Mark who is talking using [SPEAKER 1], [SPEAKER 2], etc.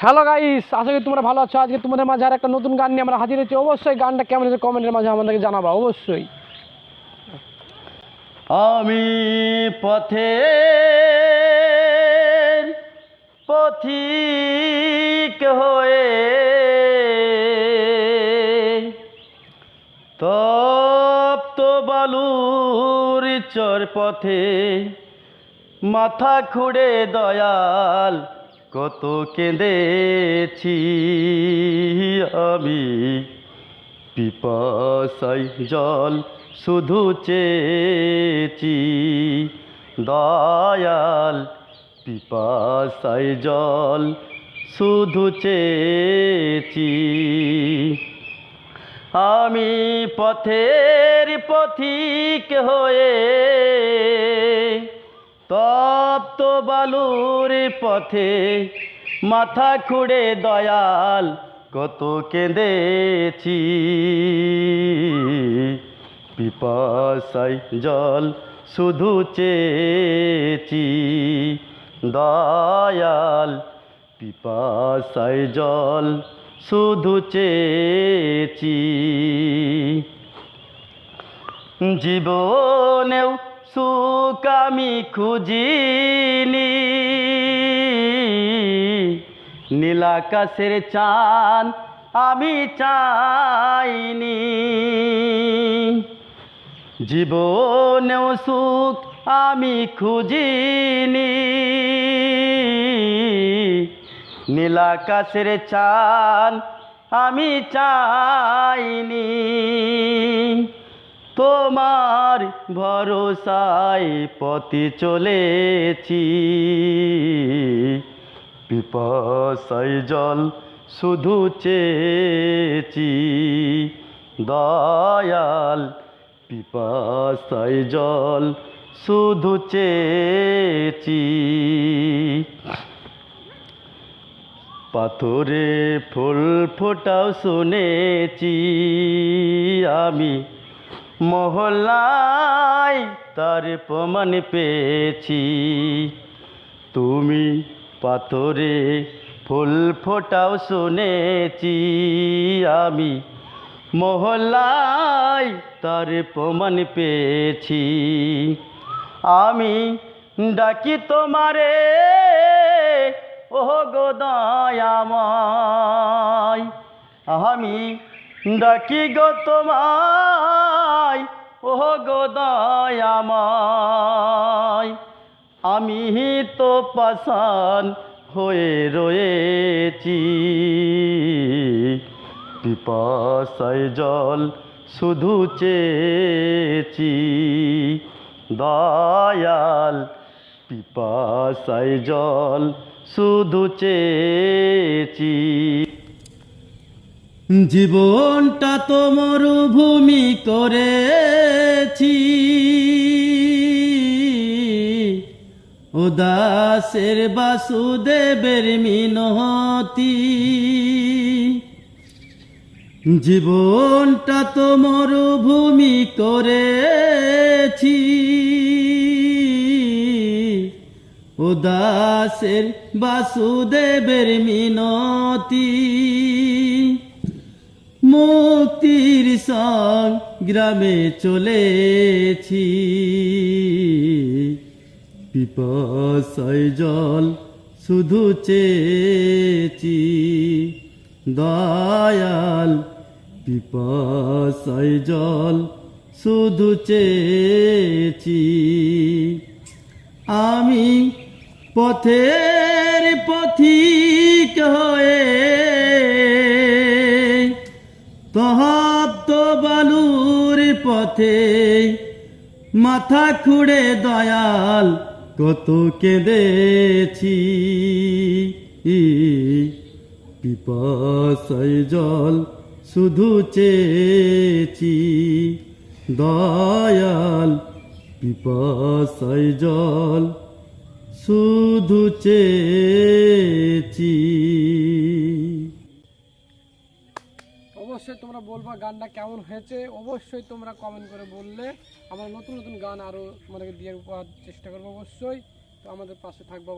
[SPEAKER 1] Hello guys, আশা করি তোমরা ভালো আছো। আজকে তোমাদের মাঝে আর একটা নতুন গান নিয়ে আমরা হাজির হয়েছি। অবশ্যই গানটা কেমন হয়েছে কমেন্টের মাঝে আমাদেরকে জানাবা অবশ্যই।
[SPEAKER 2] আমি পথের পথিক হয়ে তপ্ত বালুর চর পথে মাথা খুঁড়ে দয়াল কত কেঁদেছি আমি। পিপাসায় জল শুধু চেয়েছি দয়াল, পিপাসায় জল শুধু চেয়েছি। আমি পথের পথিক হয়ে তপ্ত বালুর পথে মাথা খুঁড়ে দয়াল কত কেঁদেছি। পিপাসায় জল শুধু চেয়েছি দয়াল, পিপাসায় জল শুধু চেয়েছি। জীবনেও সুখ আমি খুঁজিনি, নীলাকাশের চাঁদ আমি চাইনি। জীবনেও সুখ আমি খুঁজিনি, নীলাকাশের চাঁদ আমি চাইনি। তোমার ভরসায় পথে চলেছি, পিপাসায় জল শুধু চেয়েছি দয়াল, পিপাসায় জল শুধু চেয়েছি। পাথরে ফুল ফোটাও শুনেছি আমি, মহল্লায় তার প্রমাণ পেয়েছি। তুমি পাথরে ফুল ফোটাও শুনেছি আমি, মহল্লায় তার প্রমাণ পেয়েছি। আমি ডাকি তোমারে ও গো দয়াময়, আমি ডাকি গো তোমায় ও গো দয়াময়। আমি তো পাষাণ হয়ে রয়েছি, পিপাসায় জল শুধু চেয়েছি দয়াল, পিপাসায় জল শুধু চেয়েছি। জীবনটা তো মরুভূমি করেছি, উদাসের বাসুদেবের মিনতি। জীবনটা তো মরুভূমি করেছি, উদাসের বাসুদেবের মিনতি। মুক্তির সংগ্রামে চলেছি, পিপাসায় জল শুধু চেয়েছি দয়াল, পিপাসায় জল শুধু চেয়েছি। আমি পথের পথিক হয়ে তপ্ত বালুর পথে মাথা খুঁড়ে দয়াল কত কেঁদেছি। পিপাসায় জল শুধু চেয়েছি দয়াল, পিপাসায় জল শুধু চেয়েছি।
[SPEAKER 1] অবশ্যই তোমরা বলবা গানটা কেমন হয়েছে। অবশ্যই তোমরা কমেন্ট করে বললে আমরা নতুন নতুন গান আরও তোমাদেরকে দিয়ে উপহার চেষ্টা করবো। অবশ্যই তো আমাদের পাশে থাকবো।